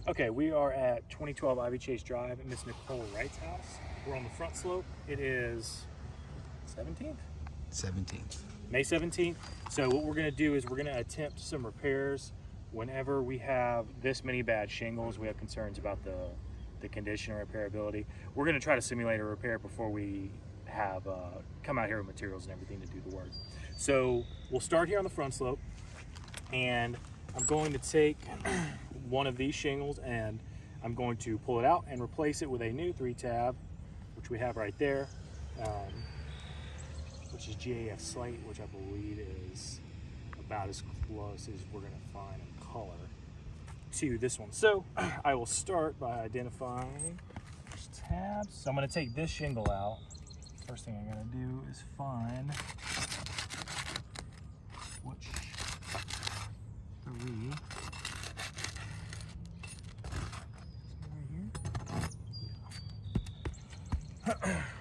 Okay, we are at 2012 Ivy Chase Drive at Miss Nicole Wright's house. We're on the front slope. It is 17th? 17th. May 17th. So what we're gonna do is we're gonna attempt some repairs. Whenever we have this many bad shingles, we have concerns about the condition or repairability. We're gonna try to simulate a repair before we have come out here with materials and everything to do the work. So we'll start here on the front slope, and I'm going to take one of these shingles and I'm going to pull it out and replace it with a new 3-tab, which we have right there, which is GAF Slate, which I believe is about as close as we're going to find in color to this one. So I will start by identifying first tabs. So I'm going to take this shingle out. First thing I'm going to do is find which 3.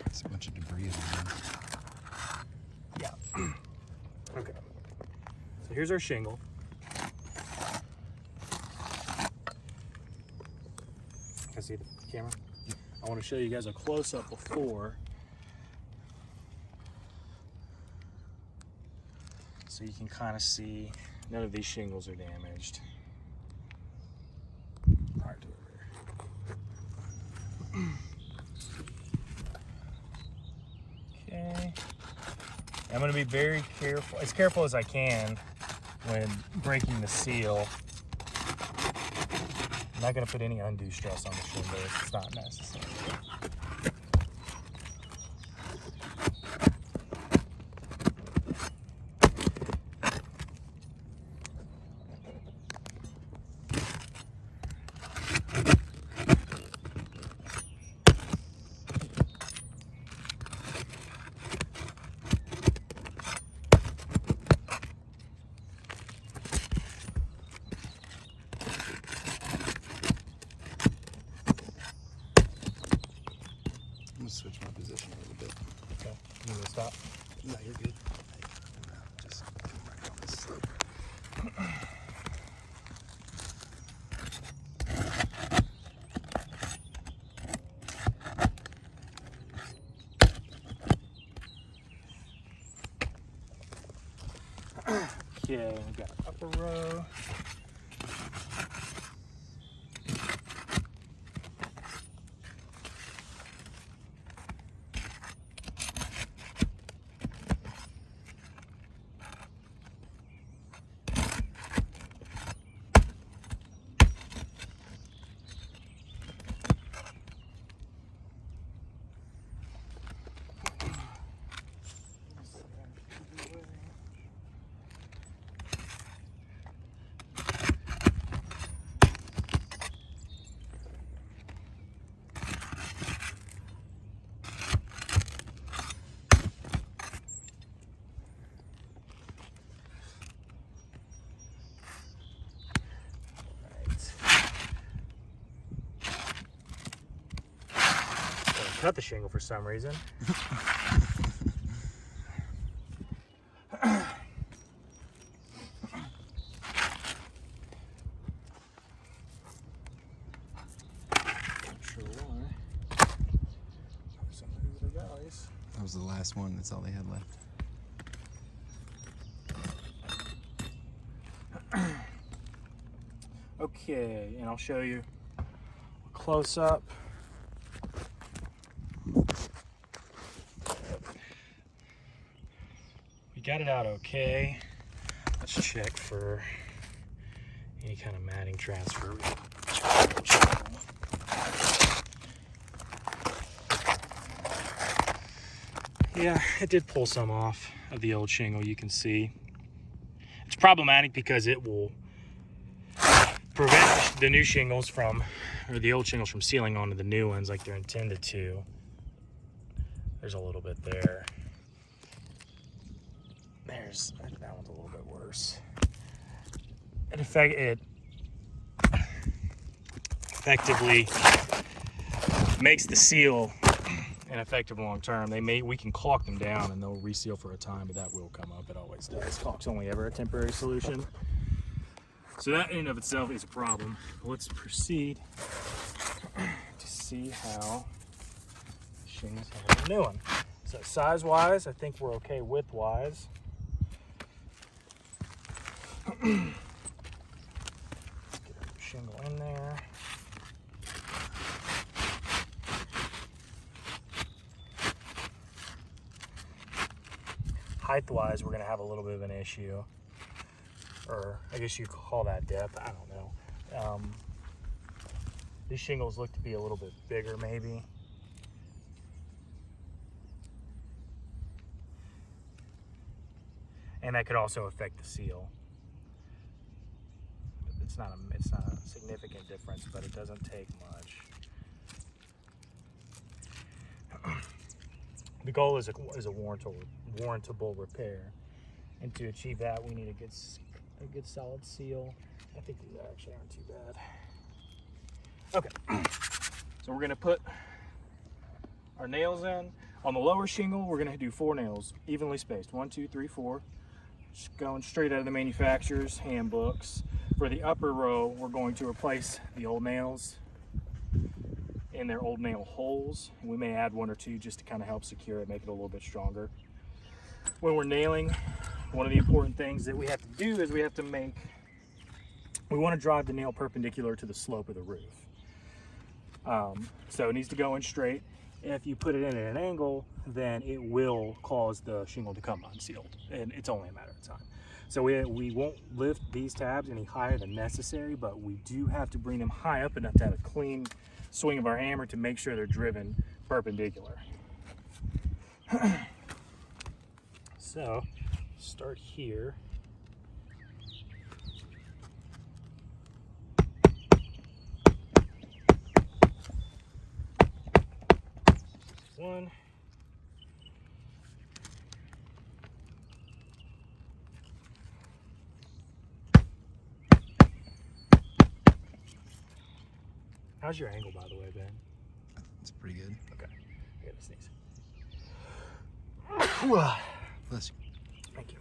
There's a bunch of debris in there. Yeah. Okay. So here's our shingle. Can I see the camera? Yep. I want to show you guys a close-up before, so you can kind of see none of these shingles are damaged. Prior to it. Okay. I'm going to be very careful, as careful as I can when breaking the seal. I'm not going to put any undue stress on the shingle if it's not necessary. I'm gonna switch my position a little bit. Okay, you need to stop? No, you're good. Just right on this slope. Okay, we got upper row. Cut the shingle for some reason. Sure why. Some of the valleys. That was the last one. That's all they had left. Okay, and I'll show you a close up. We got it out okay. Let's check for any kind of matting transfer. Yeah, it did pull some off of the old shingle, you can see. It's problematic because it will prevent the new shingles from, or the old shingles from sealing onto the new ones like they're intended to. There's a little bit there. There's, that one's a little bit worse. It effectively makes the seal ineffective long term. We can caulk them down and they'll reseal for a time, but that will come up. It always does. Caulk's only ever a temporary solution. So that in and of itself is a problem. Let's proceed to see how shingles handle the new one. So size-wise, I think we're okay width-wise. Get our shingle in there. Height-wise, we're going to have a little bit of an issue, or I guess you call that depth. I don't know. These shingles look to be a little bit bigger, maybe. And that could also affect the seal. It's not a significant difference, but it doesn't take much. The goal is a warrantable repair, and to achieve that, we need a good solid seal. I think these actually aren't too bad. Okay, so we're gonna put our nails in. On the lower shingle, we're gonna do 4 nails, evenly spaced. 1, 2, 3, 4. Just going straight out of the manufacturer's handbooks. For the upper row, we're going to replace the old nails in their old nail holes. And we may add 1 or 2 just to kind of help secure it, make it a little bit stronger. When we're nailing, one of the important things that we have to do is we want to drive the nail perpendicular to the slope of the roof. So it needs to go in straight. If you put it in at an angle, then it will cause the shingle to come unsealed, and it's only a matter of time. So we won't lift these tabs any higher than necessary, but we do have to bring them high up enough to have a clean swing of our hammer to make sure they're driven perpendicular. So start here. One. How's your angle, by the way, Ben? It's pretty good. Okay. I gotta sneeze. Bless you. Thank you.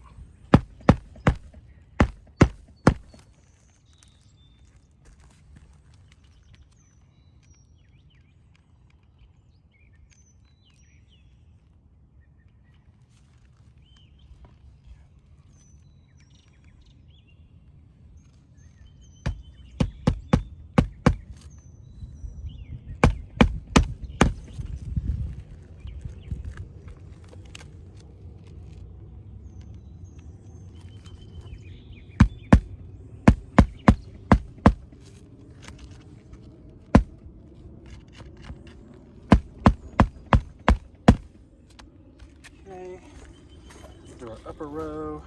Okay, do our upper row.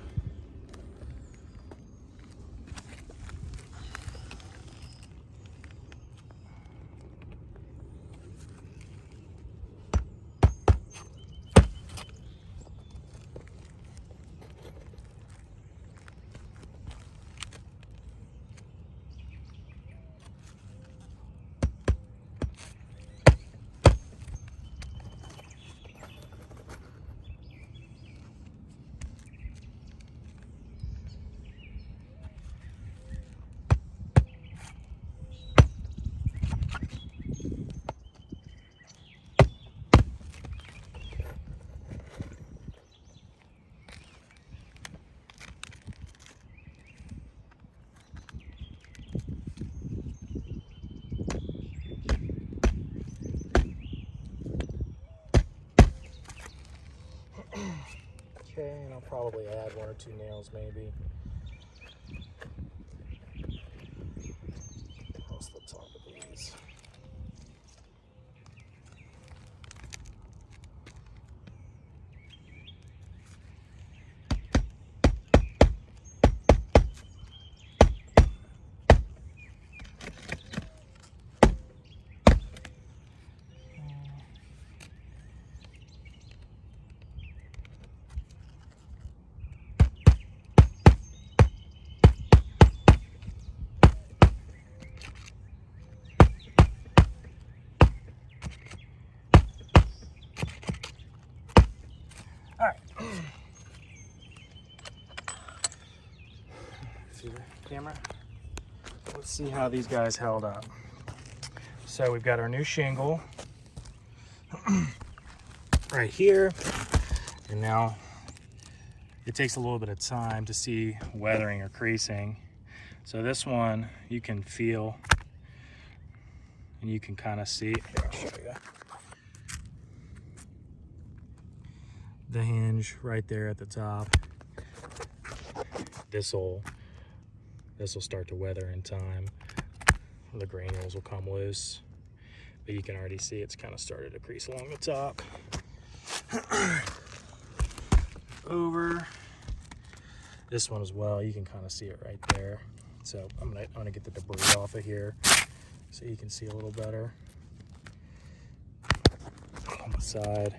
Okay, and I'll probably add 1 or 2 nails maybe. Across the top of these. All right. See the camera? let's see how these guys held up. So we've got our new shingle right here, and now it takes a little bit of time to see weathering or creasing. So this one you can feel, and you can kind of see. Here, I'll show you. The hinge right there at the top. This will start to weather in time. The granules will come loose, but you can already see it's kind of started to crease along the top. Over this one as well, you can kind of see it right there. So I'm gonna get the debris off of here so you can see a little better on the side.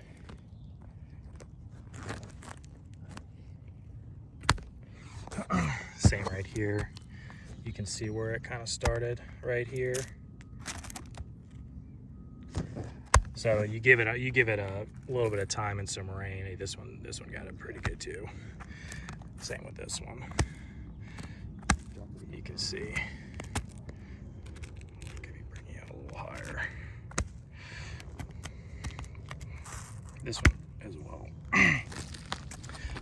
Same right here. You can see where it kind of started right here. So you give it a little bit of time and some rain. Hey, this one got it pretty good too. Same with this one. You can see. Let me bring you a little higher. This one as well.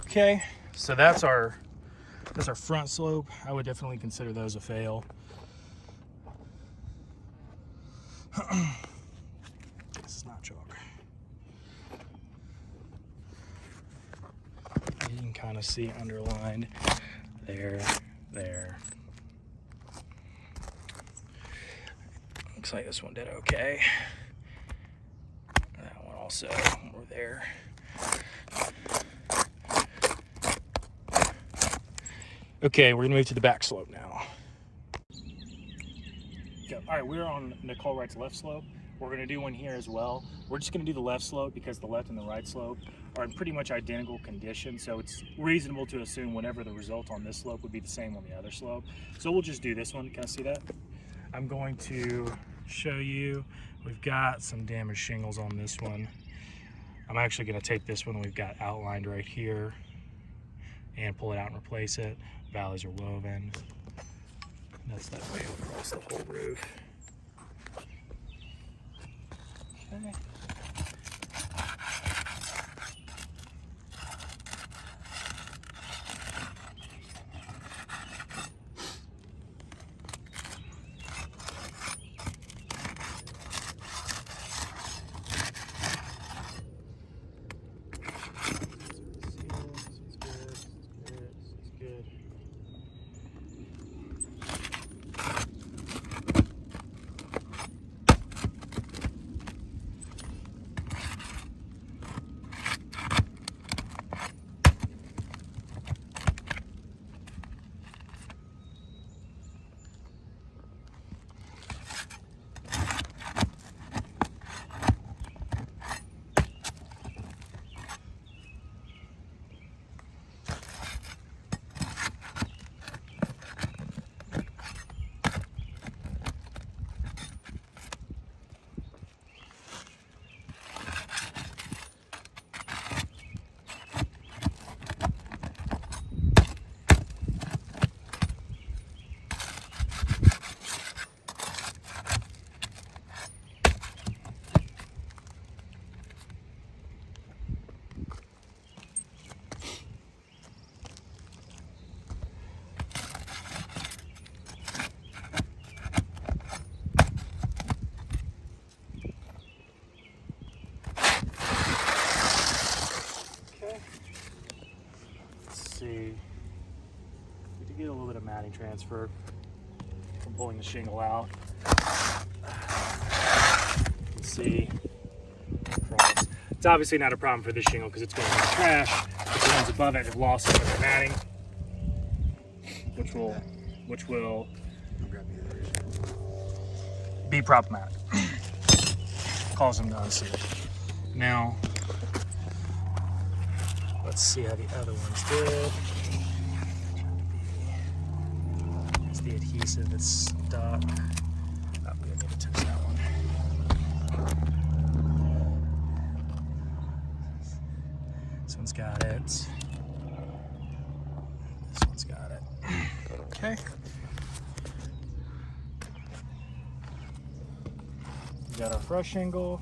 Okay, so that's our front slope. I would definitely consider those a fail. This is not chalk. You can kind of see underlined there. Looks like this one did okay. That one also, we're there. Okay, we're gonna move to the back slope now. Okay, all right, we're on Nicole Wright's left slope. We're gonna do one here as well. We're just gonna do the left slope because the left and the right slope are in pretty much identical condition. So it's reasonable to assume whenever the result on this slope would be the same on the other slope. So we'll just do this one. Can I see that? I'm going to show you, we've got some damaged shingles on this one. I'm actually gonna take this one we've got outlined right here and pull it out and replace it. Valleys are woven. That's that way across the whole roof. Okay. See, we did get a little bit of matting transfer from pulling the shingle out. You can see across. It's obviously not a problem for this shingle because it's going in the trash, but the ones above it have lost some of their matting, which will be problematic. Cause them to unseal. Now, let's see how the other ones did. It's the adhesive that's stuck. Oh, we need to touch that one. This one's got it. This one's got it. Okay. We got our fresh shingle.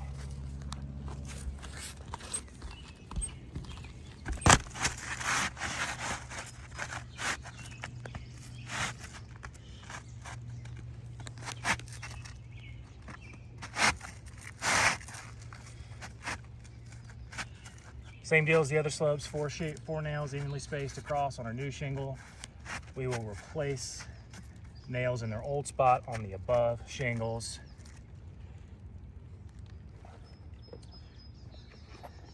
Same deal as the other slopes, four nails evenly spaced across on our new shingle. We will replace nails in their old spot on the above shingles.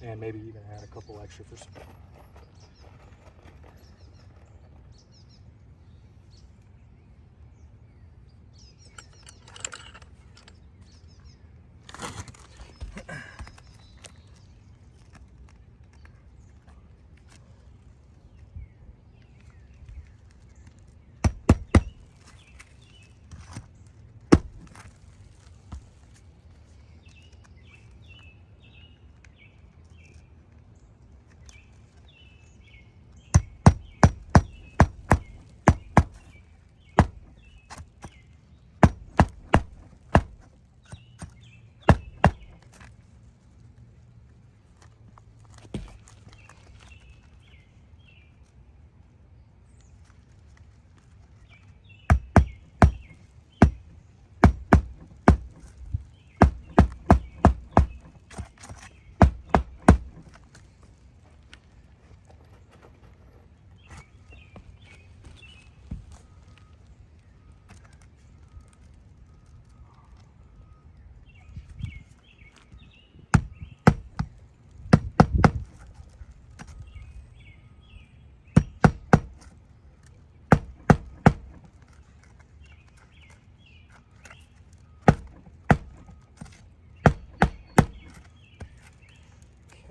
And maybe even add a couple extra for support.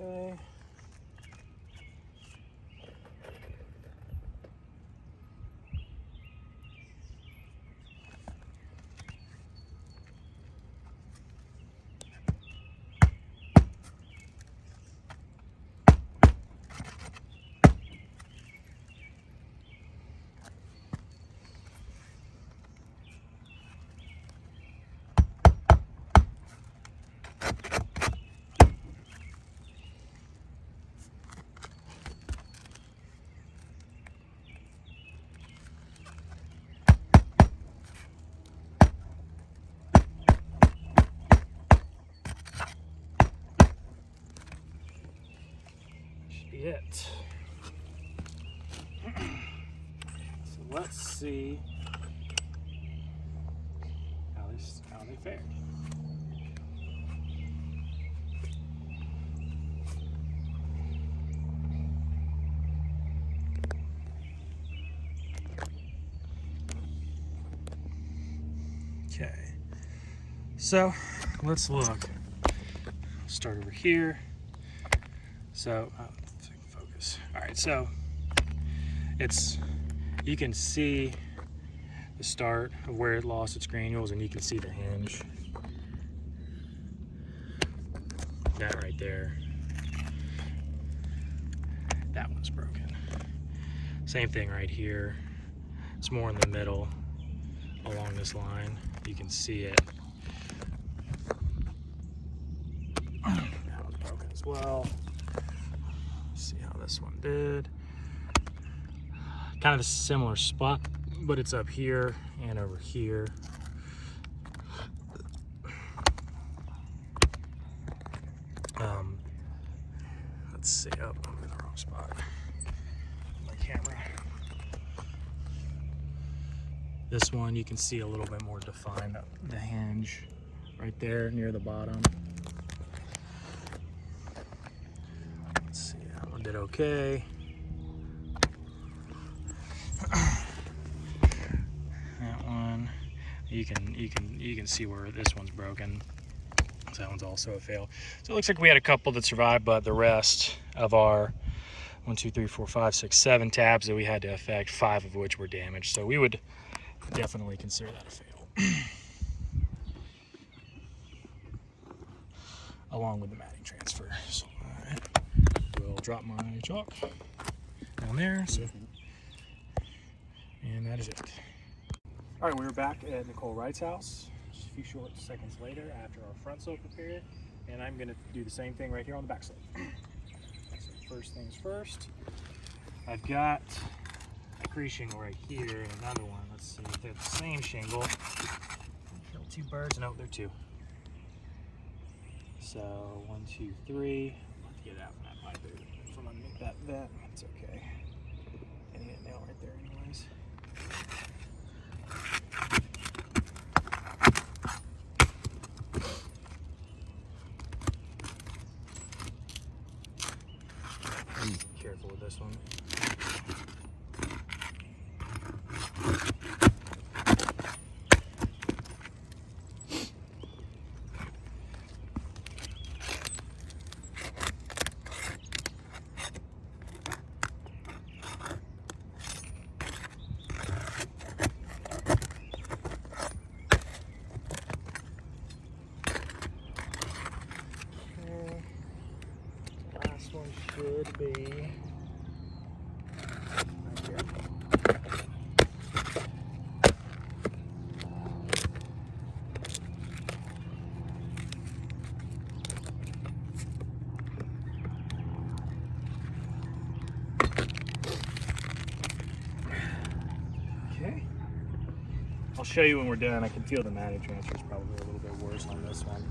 Okay. It. So let's see how they fared. Okay, so let's look. Start over here. So focus. All right, so you can see the start of where it lost its granules, and you can see the hinge. That right there. That one's broken. Same thing right here. It's more in the middle along this line. You can see it. That one's broken as well. See how this one did. Kind of a similar spot, but it's up here and over here. Let's see. Oh, I'm in the wrong spot. My camera. This one you can see a little bit more defined. The hinge right there near the bottom. Let's see. That one did okay. That one, you can see where this one's broken. So that one's also a fail. So it looks like we had a couple that survived, but the rest of our 1, 2, 3, 4, 5, 6, 7 tabs that we had to affect, 5 of which were damaged. So we would definitely consider that a fail. Along with the matting transfer. So, all right, we'll drop my chalk down there. So, and that is it. All right, we're back at Nicole Wright's house. just a few short seconds later after our front slope repair, and I'm going to do the same thing right here on the back slope. So first things first, I've got a crease shingle right here and another one. Let's see if they're the same shingle. Kill two birds. No, they're two. So 1, 2, 3. I'll have to get it out from that pipe there. From underneath that vent. It's okay. And hit it nail right there anyways. Careful with this one. Last one should be right here. Okay. I'll show you when we're done. I can feel the matting transfer is probably a little bit worse on this one.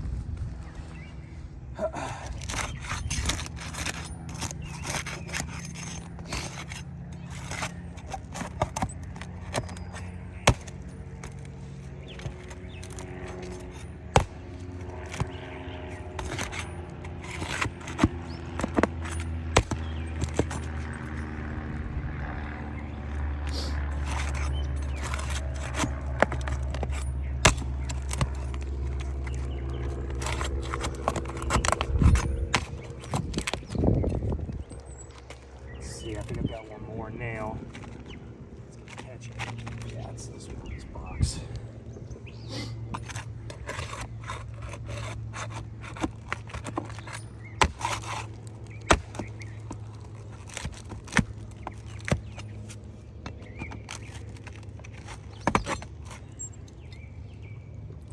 I think I've got one more nail. Let's catch it. Yeah, it's this one, this box.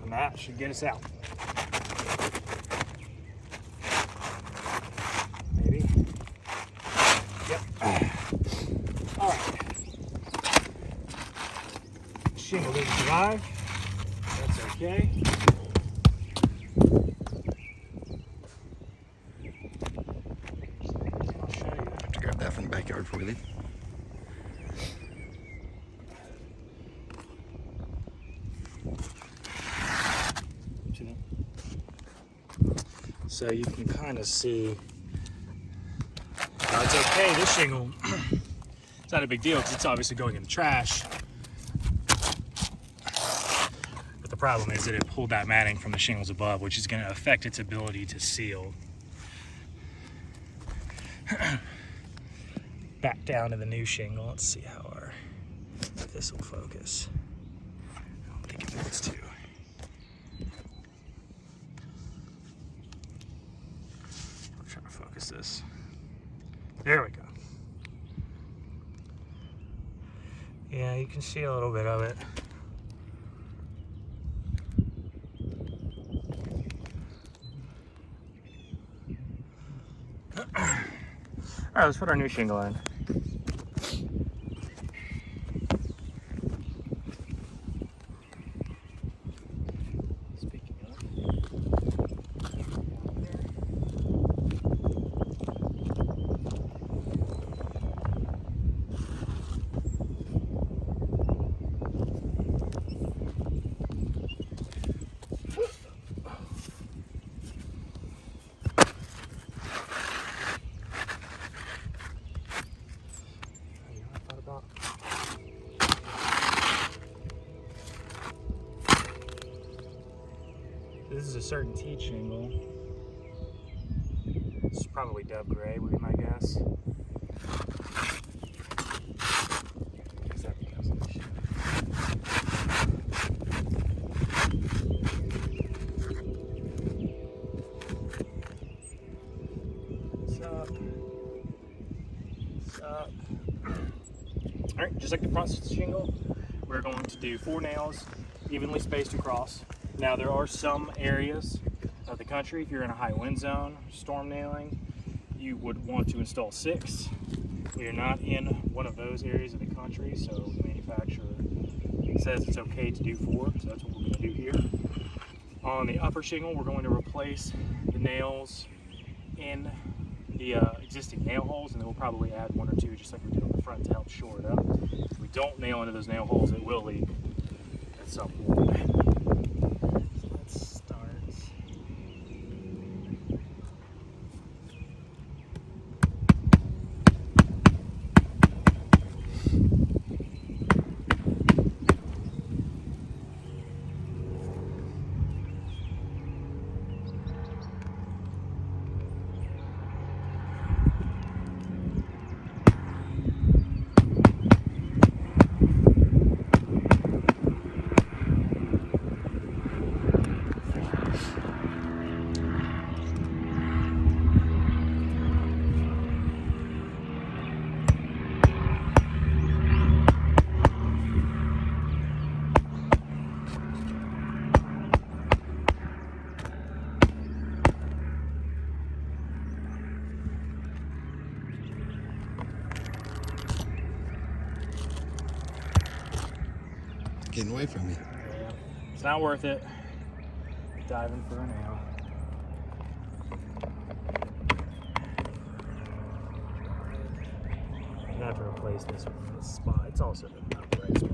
And that should get us out. Maybe. Yep. All right. Shingle didn't survive. That's okay. I'll show you. Have to grab that from the backyard before we leave. See that? So you can kind of see. It's okay, this shingle, it's not a big deal because it's obviously going in the trash. But the problem is that it pulled that matting from the shingles above, which is going to affect its ability to seal. Back down to the new shingle. Let's see if this will focus. I don't think it wants to. I'm trying to focus this. There we go. Yeah, you can see a little bit of it. All right, let's put our new shingle in. Speaking of, this is a certain teat shingle. This is probably dove gray, would be my guess. Is that because of the shit? What's up? What's up? Alright, just like the front shingle, we're going to do 4 nails evenly spaced across. Now there are some areas of the country, if you're in a high wind zone, storm nailing, you would want to install 6. We are not in one of those areas of the country, so the manufacturer says it's okay to do 4, so that's what we're going to do here. On the upper shingle, we're going to replace the nails in the existing nail holes, and then we'll probably add 1 or 2 just like we did on the front to help shore it up. If we don't nail into those nail holes, it will leak at some point. So let's start. Getting away from me. Yeah, it's not worth it. Diving for a nail. I'm gonna have to replace this one in this spot. It's also not the right spot.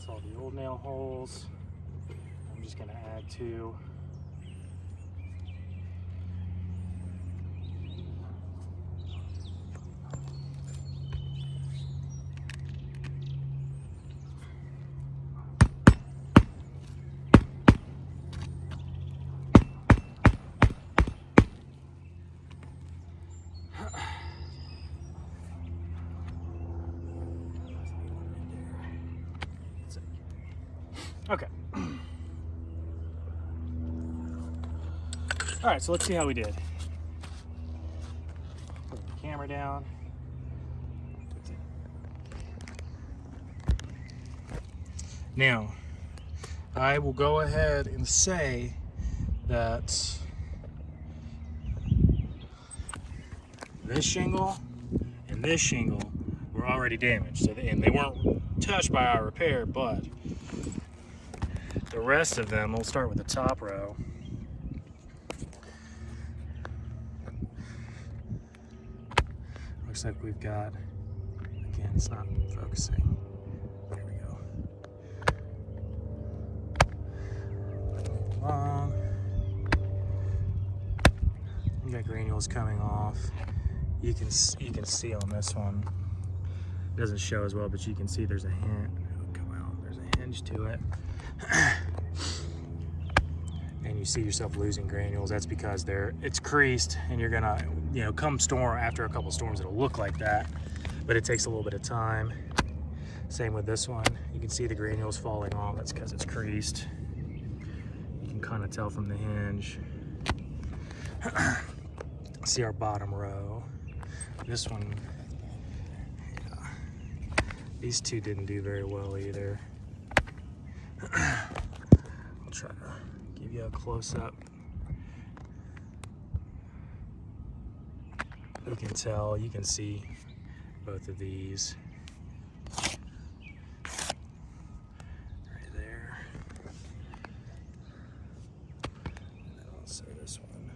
All the old nail holes. I'm just going to add 2. Okay. All right, so let's see how we did. Put the camera down. Now, I will go ahead and say that this shingle and this shingle were already damaged, and they weren't touched by our repair, but the rest of them, we'll start with the top row. Looks like we've got, again, it's not focusing. There we go. Move along. We got granules coming off. You can see on this one. It doesn't show as well, but you can see there's a hint. It'll come out. There's a hinge to it. And you see yourself losing granules. That's because it's creased, and you're gonna, come storm, after a couple storms, it'll look like that, but it takes a little bit of time. Same with this one. You can see the granules falling off. That's because it's creased. You can can kind of tell from the hinge. See our bottom row. This one, yeah, these two didn't do very well either. I'll try to give you a close-up. You can tell, you can see both of these right there. And then also this one.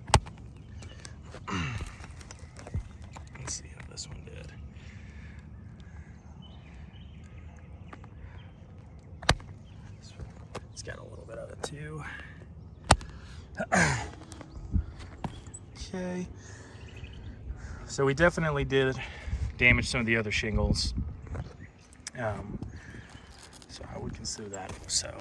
Let's see how this one did. It's got a little bit of it too. Okay. So we definitely did damage some of the other shingles. So I would consider that so.